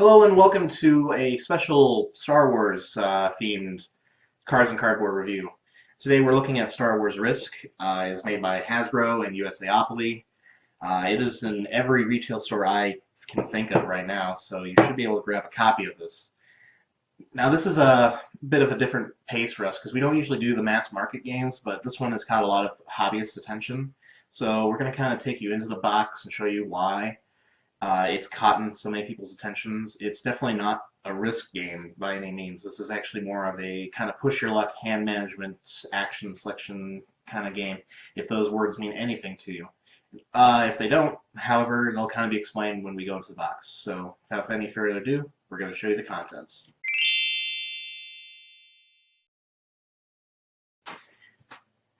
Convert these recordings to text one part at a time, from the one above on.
Hello and welcome to a special Star Wars themed Cards and Cardboard review. Today we're looking at Star Wars Risk. It is made by Hasbro and USAopoly. It is in every retail store I can think of right now, so you should be able to grab a copy of this. Now this is a bit of a different pace for us because we don't usually do the mass market games, but this one has caught a lot of hobbyist attention. So we're going to kind of take you into the box and show you why. It's caught so many people's attentions. It's definitely not a risk game by any means. This is actually more of a kind of push your luck, hand management, action selection kind of game, if those words mean anything to you. If they don't, however, they'll kind of be explained when we go into the box. So without any further ado, we're going to show you the contents.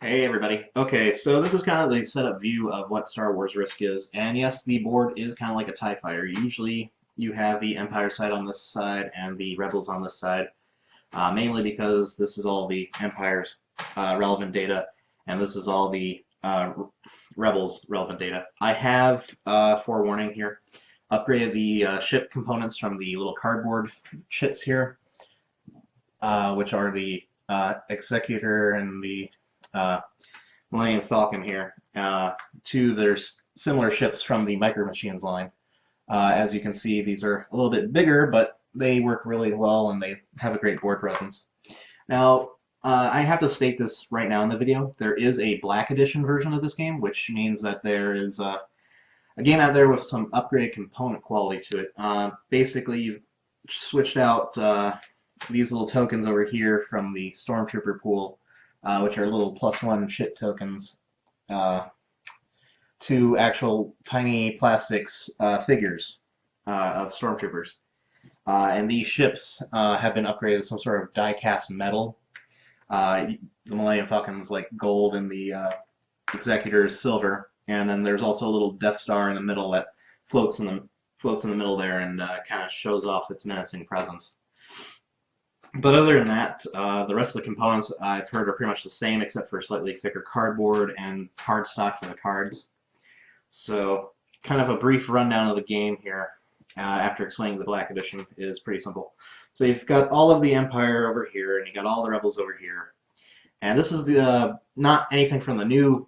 Hey everybody. Okay, so this is kind of the setup view of what Star Wars Risk is. And yes, the board is kind of like a TIE fighter. Usually you have the Empire side on this side and the Rebels on this side, mainly because this is all the Empire's relevant data, and this is all the Rebels relevant data. I have, forewarning here, upgraded the ship components from the little cardboard chits here, which are the Executor and the Millennium Falcon here, to their similar ships from the Micro Machines line. As you can see, these are a little bit bigger, but they work really well and they have a great board presence. Now, I have to state this right now in the video. There is a Black Edition version of this game, which means that there is a game out there with some upgraded component quality to it. Basically, you've switched out these little tokens over here from the Stormtrooper pool, which are little +1 ship tokens, to actual tiny plastics figures of stormtroopers. And these ships have been upgraded to some sort of die-cast metal. The Millennium Falcon's like gold and the Executor's silver. And then there's also a little Death Star in the middle that floats in the middle there and kind of shows off its menacing presence. But other than that, the rest of the components I've heard are pretty much the same, except for slightly thicker cardboard and cardstock for the cards. So, kind of a brief rundown of the game here, after explaining the Black Edition, is pretty simple. So you've got all of the Empire over here, and you got all the Rebels over here. And this is the not anything from the new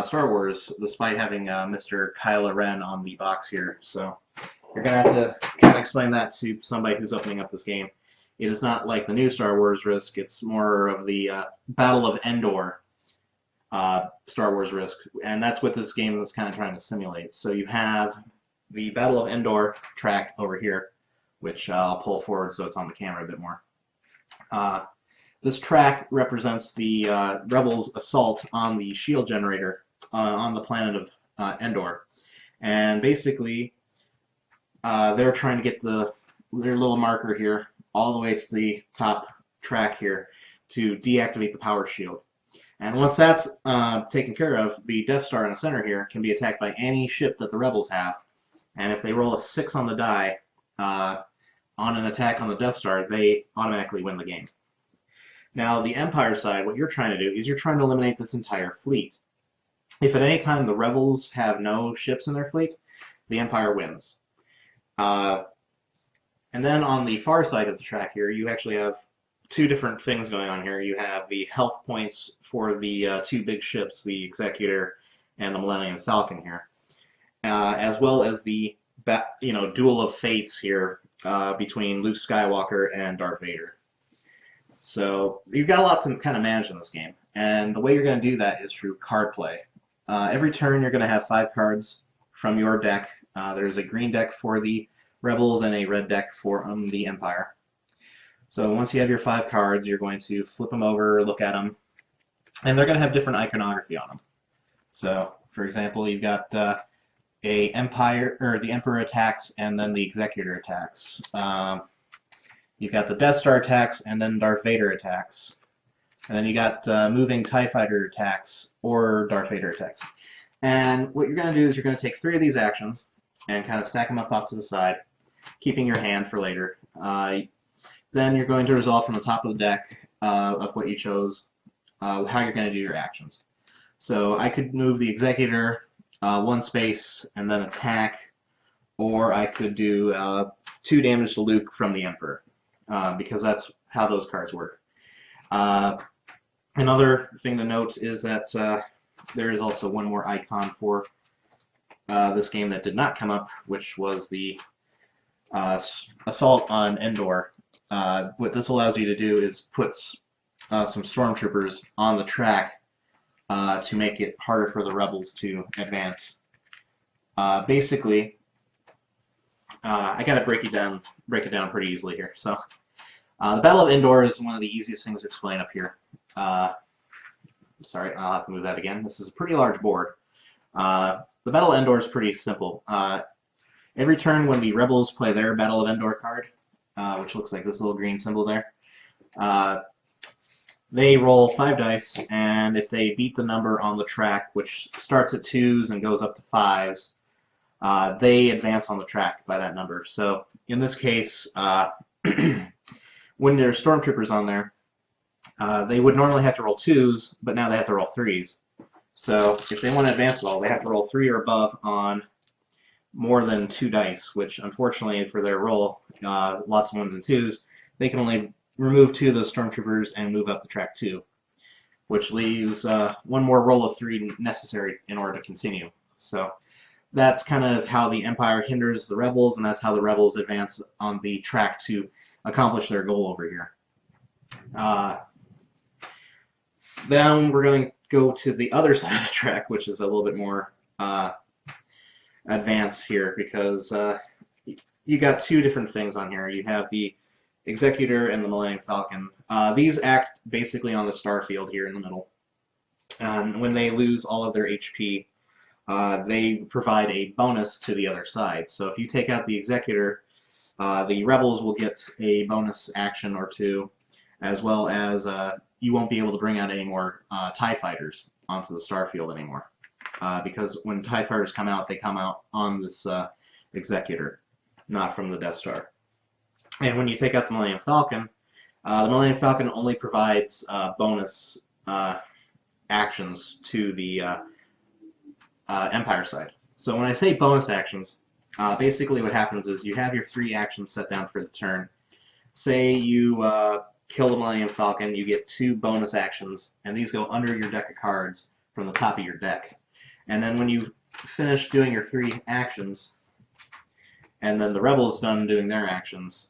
Star Wars, despite having Mr. Kylo Ren on the box here. So you're going to have to kind of explain that to somebody who's opening up this game. It is not like the new Star Wars Risk. It's more of the Battle of Endor Star Wars Risk, and that's what this game is kind of trying to simulate. So you have the Battle of Endor track over here, which I'll pull forward so it's on the camera a bit more. This track represents the Rebels' assault on the shield generator on the planet of Endor. And basically, they're trying to get their little marker here all the way to the top track here to deactivate the power shield. And once that's taken care of, the Death Star in the center here can be attacked by any ship that the Rebels have. And if they roll a 6 on the die on an attack on the Death Star, they automatically win the game. Now, the Empire side, what you're trying to do is you're trying to eliminate this entire fleet. If at any time the Rebels have no ships in their fleet, the Empire wins. And then on the far side of the track here, you actually have two different things going on here. You have the health points for the two big ships, the Executor and the Millennium Falcon here, as well as the duel of fates here between Luke Skywalker and Darth Vader. So you've got a lot to kind of manage in this game, and the way you're going to do that is through card play. Every turn you're going to have 5 cards from your deck. There's a green deck for the Rebels and a red deck for the Empire. So once you have your 5 cards, you're going to flip them over, look at them, and they're going to have different iconography on them. So, for example, you've got the Emperor attacks and then the Executor attacks. You've got the Death Star attacks and then Darth Vader attacks. And then you got moving TIE Fighter attacks or Darth Vader attacks. And what you're going to do is you're going to take 3 of these actions and kind of stack them up off to the side, keeping your hand for later. Then you're going to resolve from the top of the deck of what you chose, how you're going to do your actions. So I could move the Executor 1 space and then attack, or I could do 2 damage to Luke from the Emperor, because that's how those cards work. Another thing to note is that there is also one more icon for this game that did not come up, which was the Assault on Endor. What this allows you to do is put some stormtroopers on the track to make it harder for the rebels to advance. Basically, I gotta break it down pretty easily here. So, the Battle of Endor is one of the easiest things to explain up here. Sorry, I'll have to move that again. This is a pretty large board. The Battle of Endor is pretty simple. Every turn when the rebels play their Battle of Endor card, which looks like this little green symbol there, they roll 5 dice, and if they beat the number on the track, which starts at 2s and goes up to 5s, they advance on the track by that number. So in this case, when there's stormtroopers on there, they would normally have to roll 2s, but now they have to roll 3s. So if they want to advance at all, they have to roll 3 or above on more than 2 dice, which unfortunately for their roll, lots of 1s and 2s, they can only remove 2 of those stormtroopers and move up the track 2, which leaves 1 more roll of 3 necessary in order to continue. So that's kind of how the Empire hinders the rebels, and that's how the rebels advance on the track to accomplish their goal over here. Then we're going to go to the other side of the track, which is a little bit more advanced here, because you got 2 different things on here. You have the Executor and the Millennium Falcon. These act basically on the star field here in the middle. And when they lose all of their HP, they provide a bonus to the other side. So if you take out the Executor, the rebels will get a bonus action or 2, as well as you won't be able to bring out any more TIE fighters onto the star field anymore. Because when TIE fighters come out, they come out on this Executor, not from the Death Star. And when you take out the Millennium Falcon only provides bonus actions to the Empire side. So when I say bonus actions, basically what happens is you have your 3 actions set down for the turn. Say you kill the Millennium Falcon, you get 2 bonus actions, and these go under your deck of cards from the top of your deck. And then when you finish doing your 3 actions, and then the rebels done doing their actions,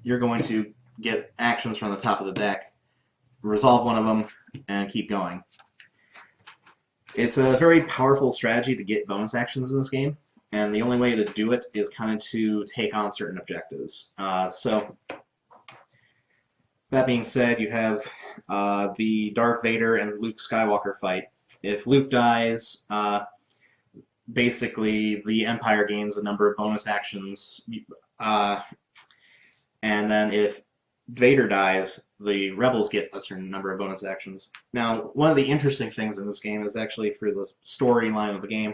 you're going to get actions from the top of the deck, resolve one of them, and keep going. It's a very powerful strategy to get bonus actions in this game, and the only way to do it is kind of to take on certain objectives. So, that being said, you have the Darth Vader and Luke Skywalker fight. If Luke dies, basically the Empire gains a number of bonus actions, and then if Vader dies, the rebels get a certain number of bonus actions. Now, one of the interesting things in this game is actually for the storyline of the game.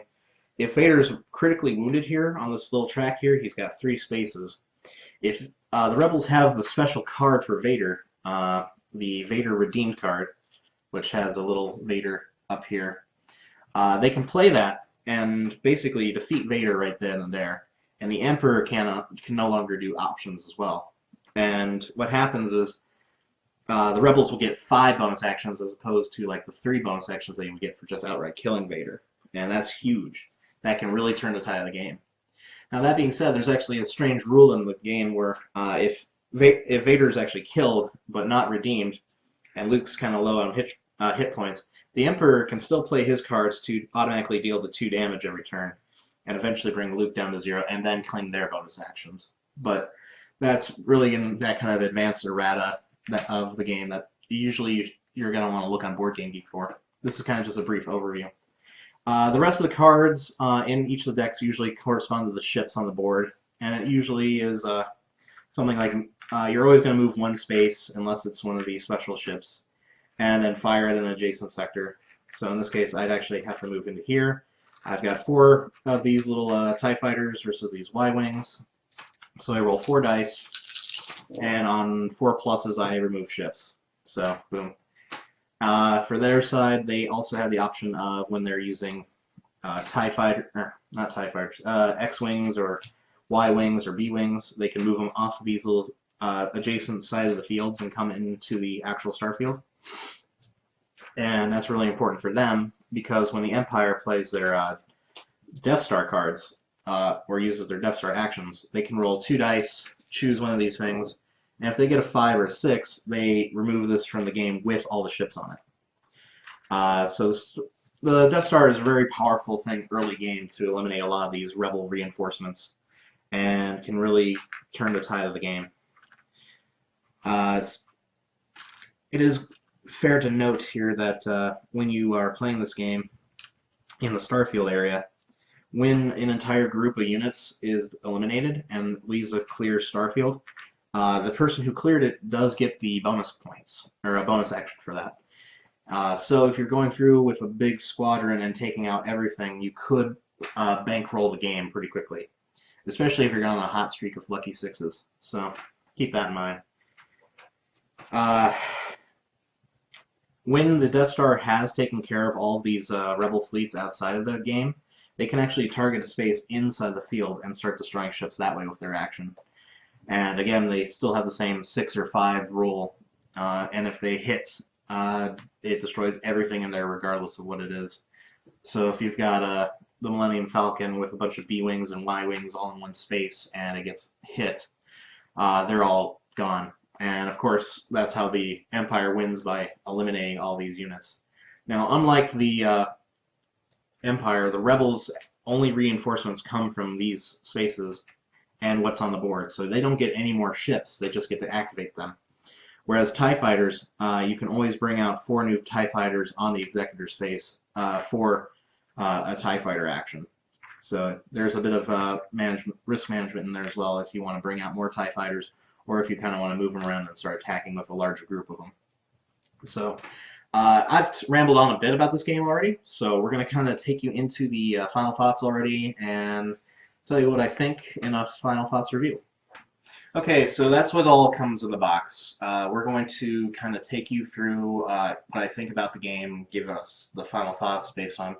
If Vader's critically wounded here on this little track here, he's got 3 spaces. If the rebels have the special card for Vader, the Vader Redeemed card, which has a little Vader up here, they can play that and basically defeat Vader right then and there. And the Emperor can no longer do options as well. And what happens is the rebels will get 5 bonus actions as opposed to like the 3 bonus actions that you would get for just outright killing Vader. And that's huge. That can really turn the tide of the game. Now that being said, there's actually a strange rule in the game where if Vader is actually killed but not redeemed, and Luke's kind of low on hit points, the Emperor can still play his cards to automatically deal the 2 damage every turn, and eventually bring Luke down to 0, and then claim their bonus actions. But that's really in that kind of advanced errata of the game that usually you're going to want to look on Board Game Geek for. This is kind of just a brief overview. The rest of the cards in each of the decks usually correspond to the ships on the board, and it usually is something like you're always going to move 1 space unless it's one of the special ships, and then fire at an adjacent sector. So in this case, I'd actually have to move into here. I've got 4 of these little TIE fighters versus these Y-Wings. So I roll 4 dice, and on 4 pluses I remove ships. So, boom. For their side, they also have the option of when they're using TIE fighter, not TIE fighters, X-wings or Y-wings or B-wings. They can move them off of these little adjacent sides of the fields and come into the actual starfield. And that's really important for them because when the Empire plays their Death Star cards or uses their Death Star actions, they can roll 2 dice, choose one of these things, and if they get a 5 or a 6, they remove this from the game with all the ships on it. The Death Star is a very powerful thing early game to eliminate a lot of these rebel reinforcements and can really turn the tide of the game. It is fair to note here that when you are playing this game in the Starfield area, when an entire group of units is eliminated and leaves a clear Starfield, the person who cleared it does get the bonus points, or a bonus action for that. So if you're going through with a big squadron and taking out everything, you could bankroll the game pretty quickly, especially if you're on a hot streak of lucky 6s. So keep that in mind. When the Death Star has taken care of all of these rebel fleets outside of the game, they can actually target a space inside the field and start destroying ships that way with their action. And again, they still have the same 6 or 5 rule, and if they hit, it destroys everything in there regardless of what it is. So if you've got the Millennium Falcon with a bunch of B-wings and Y-wings all in one space and it gets hit, they're all gone. And of course, that's how the Empire wins, by eliminating all these units. Now, unlike the Empire, the Rebels' only reinforcements come from these spaces and what's on the board, so they don't get any more ships, they just get to activate them. Whereas TIE fighters, you can always bring out 4 new TIE fighters on the Executor space for a TIE fighter action. So there's a bit of risk management in there as well if you want to bring out more TIE fighters, or if you kind of want to move them around and start attacking with a larger group of them. So I've rambled on a bit about this game already, so we're going to kind of take you into the final thoughts already and tell you what I think in a final thoughts review. Okay, so that's what all comes in the box. We're going to kind of take you through what I think about the game, give us the final thoughts based on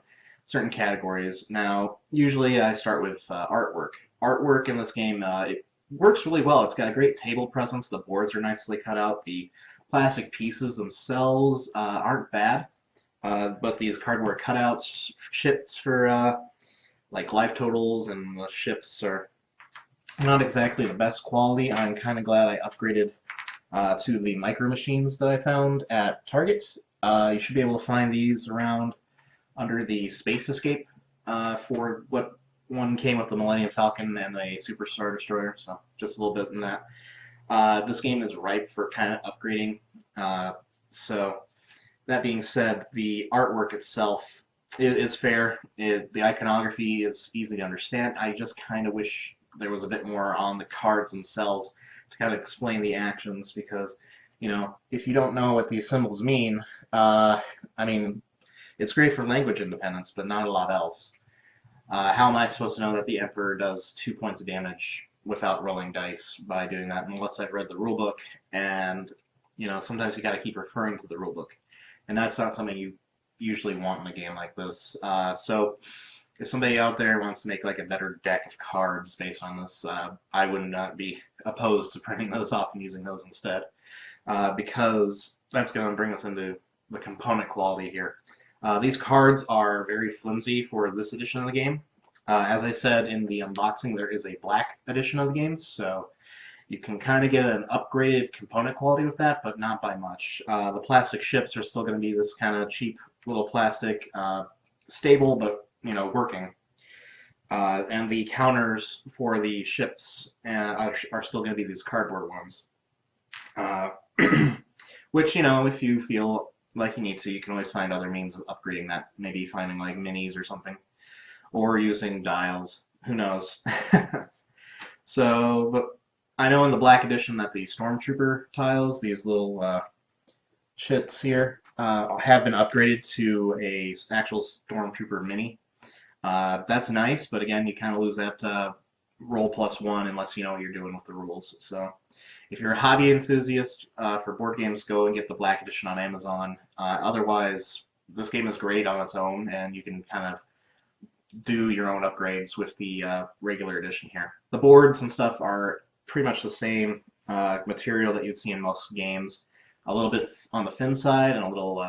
certain categories. Now, usually I start with artwork. Artwork in this game, it works really well. It's got a great table presence. The boards are nicely cut out. The plastic pieces themselves aren't bad, but these cardboard cutouts, ships for like life totals, and the ships are not exactly the best quality. I'm kind of glad I upgraded to the micro machines that I found at Target. You should be able to find these around under the Space Escape for what one came with the Millennium Falcon and the Super Star Destroyer, so just a little bit in that. This game is ripe for kind of upgrading. So that being said, the artwork itself is fair. The iconography is easy to understand. I just kind of wish there was a bit more on the cards themselves to kind of explain the actions, because, you know, if you don't know what these symbols mean, I mean, it's great for language independence, but not a lot else. How am I supposed to know that the Emperor does 2 points of damage without rolling dice by doing that, unless I've read the rulebook? And, you know, sometimes you got to keep referring to the rulebook, and that's not something you usually want in a game like this. So if somebody out there wants to make like a better deck of cards based on this, I would not be opposed to printing those off and using those instead, because that's going to bring us into the component quality here. These cards are very flimsy for this edition of the game. As I said in the unboxing, there is a black edition of the game, so you can kind of get an upgraded component quality with that, but not by much. The plastic ships are still going to be this kind of cheap little plastic, stable but, you know, working. And the counters for the ships are still going to be these cardboard ones. Which, you know, if you feel like you need to, you can always find other means of upgrading that. Maybe finding like minis or something, or using dials. Who knows? So, but I know in the black edition that the Stormtrooper tiles, these little chits here, have been upgraded to a actual Stormtrooper mini. That's nice, but again, you kind of lose that roll +1 unless you know what you're doing with the rules. So if you're a hobby enthusiast for board games, go and get the black edition on Amazon. Otherwise, this game is great on its own, and you can kind of do your own upgrades with the regular edition here. The boards and stuff are pretty much the same material that you'd see in most games. A little bit on the thin side and a little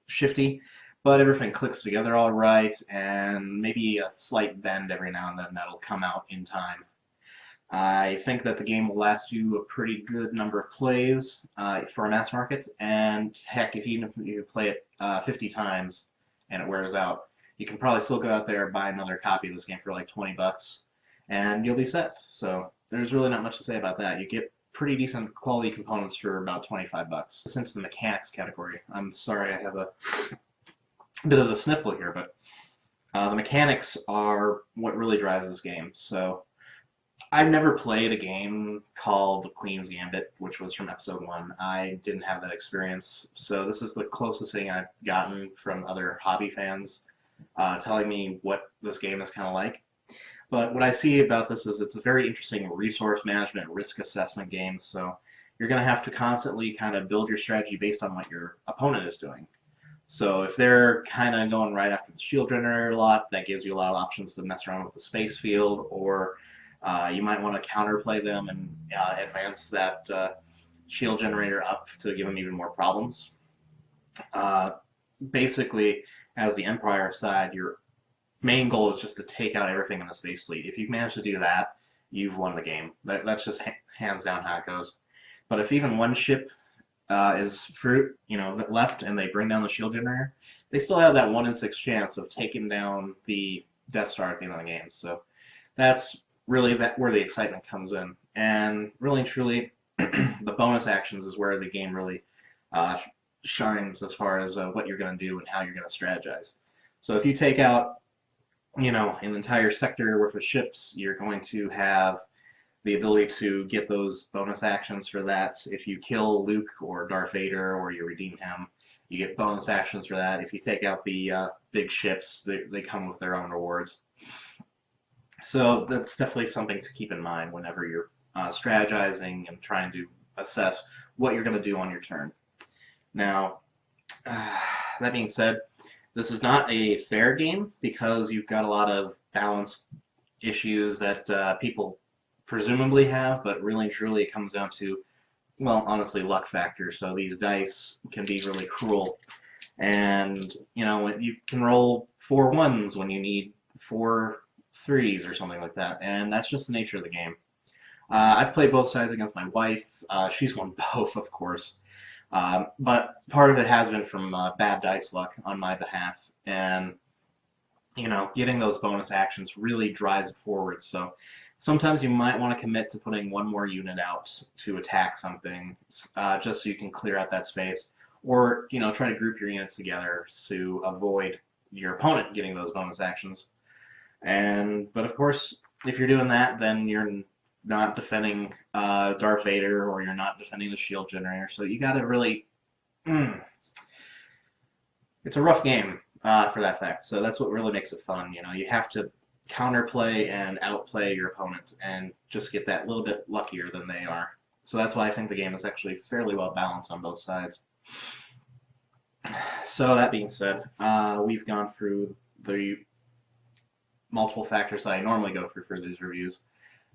shifty, but everything clicks together all right, and maybe a slight bend every now and then that'll come out in time. I think that the game will last you a pretty good number of plays for a mass market, and heck, if even if you play it 50 times and it wears out, you can probably still go out there and buy another copy of this game for like 20 bucks, and you'll be set. So there's really not much to say about that. You get pretty decent quality components for about 25 bucks. Into the mechanics category. I'm sorry I have a bit of a sniffle here, but the mechanics are what really drives this game. So I've never played a game called The Queen's Gambit, which was from episode 1. I didn't have that experience, so this is the closest thing I've gotten from other hobby fans telling me what this game is kind of like. But what I see about this is it's a very interesting resource management, risk assessment game, so you're going to have to constantly kind of build your strategy based on what your opponent is doing. So if they're kind of going right after the shield generator a lot, that gives you a lot of options to mess around with the space field, or you might want to counterplay them and advance that shield generator up to give them even more problems. Uh, Basically, as the Empire side, your main goal is just to take out everything in the space fleet. If you manage to do that, you've won the game. That's just hands down how it goes. But if even one ship is fruit, left, and they bring down the shield generator, they still have that 1 in 6 chance of taking down the Death Star at the end of the game. So that's really where the excitement comes in. And really and truly, the bonus actions is where the game really uh, shines as far as what you're going to do and how you're going to strategize. So if you take out, an entire sector worth of ships, you're going to have the ability to get those bonus actions for that. If you kill Luke or Darth Vader or you redeem him, you get bonus actions for that. If you take out the big ships, they come with their own rewards. So that's definitely something to keep in mind whenever you're strategizing and trying to assess what you're going to do on your turn. Now, that being said, this is not a fair game because you've got a lot of balance issues that people presumably have, but really and truly it comes down to, well, honestly, luck factor. So these dice can be really cruel. And, you can roll 4 ones when you need 4 threes or something like that, and that's just the nature of the game. I've played both sides against my wife. She's won both, of course, but part of it has been from bad dice luck on my behalf, and getting those bonus actions really drives it forward. So sometimes you might want to commit to putting one more unit out to attack something, just so you can clear out that space, or try to group your units together to avoid your opponent getting those bonus actions. But of course, if you're doing that, then you're not defending Darth Vader, or you're not defending the shield generator. So you got to really, it's a rough game for that fact. So that's what really makes it fun. You have to counterplay and outplay your opponent, and just get that little bit luckier than they are. So that's why I think the game is actually fairly well balanced on both sides. So that being said, we've gone through the multiple factors that I normally go through for these reviews,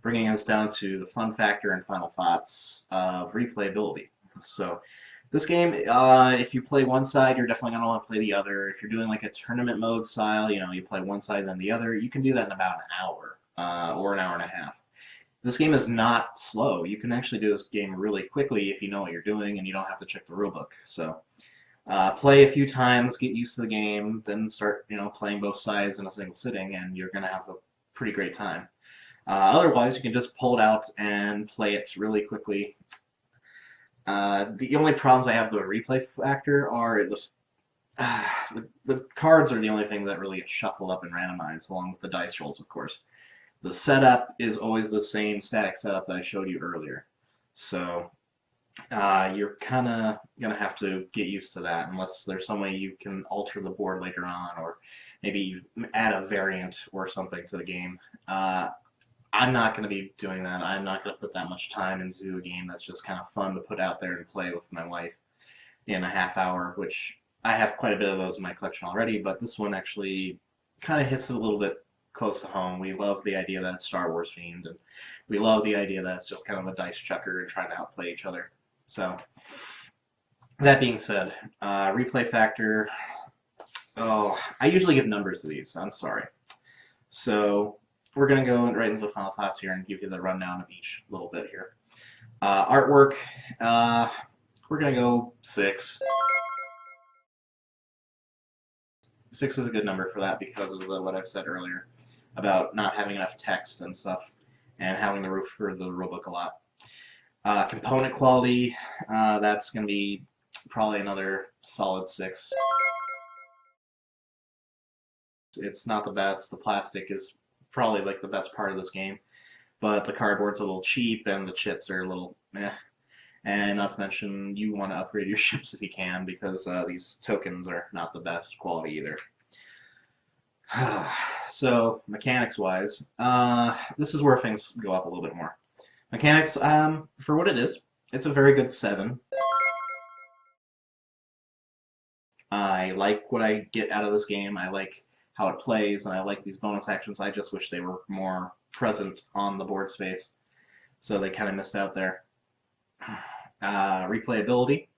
bringing us down to the fun factor and final thoughts of replayability. So this game, if you play one side, you're definitely going to want to play the other. If you're doing like a tournament mode style, you play one side then the other, you can do that in about an hour or an hour and a half. This game is not slow. You can actually do this game really quickly if you know what you're doing and you don't have to check the rulebook. So play a few times, get used to the game, then start playing both sides in a single sitting, and you're going to have a pretty great time. Otherwise, you can just pull it out and play it really quickly. The only problems I have with the replay factor are the cards are the only thing that really get shuffled up and randomized, along with the dice rolls, of course. The setup is always the same static setup that I showed you earlier. So you're kind of going to have to get used to that, unless there's some way you can alter the board later on, or maybe you add a variant or something to the game. I'm not going to be doing that. I'm not going to put that much time into a game that's just kind of fun to put out there and play with my wife in a half hour, which I have quite a bit of those in my collection already, but this one actually kind of hits it a little bit close to home. We love the idea that it's Star Wars themed, and we love the idea that it's just kind of a dice chucker and trying to outplay each other. So that being said, replay factor. Oh, I usually give numbers to these. I'm sorry. So we're gonna go right into the final thoughts here and give you the rundown of each little bit here. Artwork. Uh, we're gonna go 6. 6 is a good number for that because of what I said earlier about not having enough text and stuff, and having to refer to the rulebook a lot. Component quality, that's going to be probably another solid 6. It's not the best. The plastic is probably like the best part of this game, but the cardboard's a little cheap and the chits are a little meh. And not to mention, you want to upgrade your ships if you can because these tokens are not the best quality either. So, mechanics-wise, this is where things go up a little bit more. Mechanics, for what it is, it's a very good 7. I like what I get out of this game. I like how it plays, and I like these bonus actions. I just wish they were more present on the board space, so they kind of missed out there. Replayability.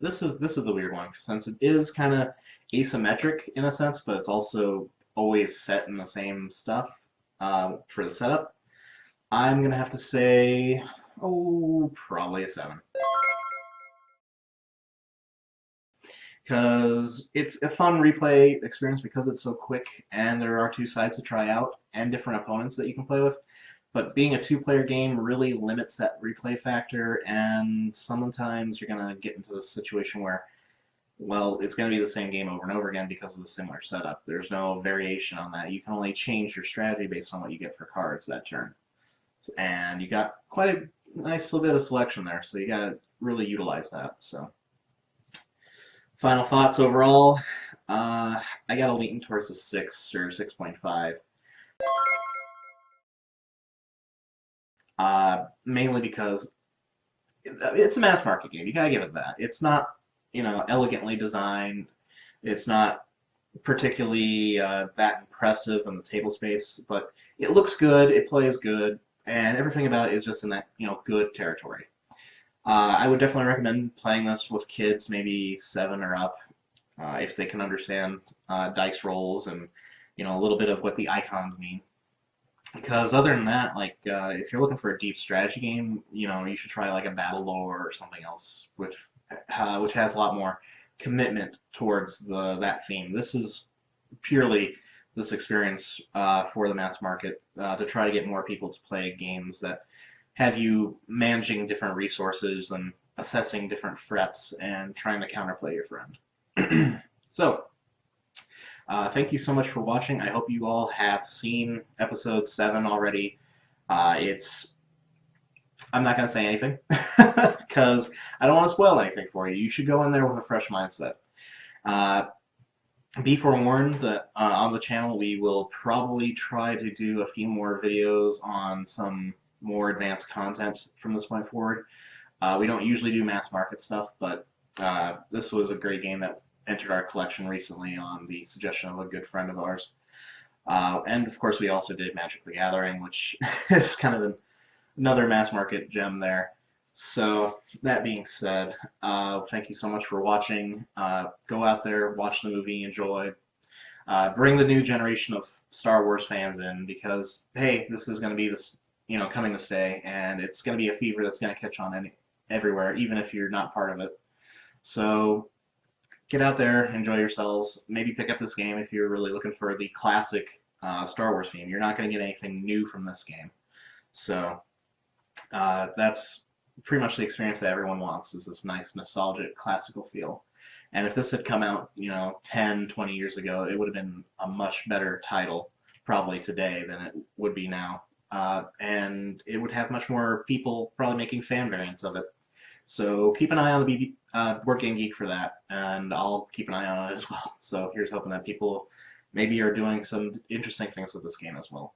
This is the weird one since it is kind of asymmetric in a sense, but it's also always set in the same stuff for the setup. I'm gonna have to say, probably a 7. Because it's a fun replay experience because it's so quick and there are 2 sides to try out and different opponents that you can play with. But being a 2-player game really limits that replay factor, and sometimes you're going to get into this situation where, well, it's going to be the same game over and over again because of the similar setup. There's no variation on that. You can only change your strategy based on what you get for cards that turn. And you got quite a nice little bit of selection there, so you got to really utilize that. So, final thoughts overall. I got to lean towards the 6 or 6.5. Mainly because it's a mass market game. You gotta give it that. It's not, elegantly designed. It's not particularly that impressive in the table space, but it looks good. It plays good, and everything about it is just in that good territory. I would definitely recommend playing this with kids, maybe 7 or up, if they can understand dice rolls and a little bit of what the icons mean. Because other than that, like if you're looking for a deep strategy game, you should try like a Battle Lore or something else, which has a lot more commitment towards that theme. This is purely this experience for the mass market to try to get more people to play games that have you managing different resources and assessing different threats and trying to counterplay your friend. So. Thank you so much for watching. I hope you all have seen episode 7 already. I'm not going to say anything because I don't want to spoil anything for you. You should go in there with a fresh mindset. Be forewarned that on the channel we will probably try to do a few more videos on some more advanced content from this point forward. We don't usually do mass market stuff, but this was a great game that entered our collection recently on the suggestion of a good friend of ours. And of course we also did Magic the Gathering, which is kind of another mass market gem there. So that being said, thank you so much for watching. Go out there, watch the movie, enjoy. Bring the new generation of Star Wars fans in because, hey, this is going to be this, coming to stay, and it's going to be a fever that's going to catch on everywhere, even if you're not part of it. So get out there, enjoy yourselves. Maybe pick up this game if you're really looking for the classic Star Wars theme. You're not going to get anything new from this game. So that's pretty much the experience that everyone wants, is this nice, nostalgic, classical feel. And if this had come out, 10, 20 years ago, it would have been a much better title probably today than it would be now. And it would have much more people probably making fan variants of it. So keep an eye on the Board Game Geek for that, and I'll keep an eye on it as well. So here's hoping that people maybe are doing some interesting things with this game as well.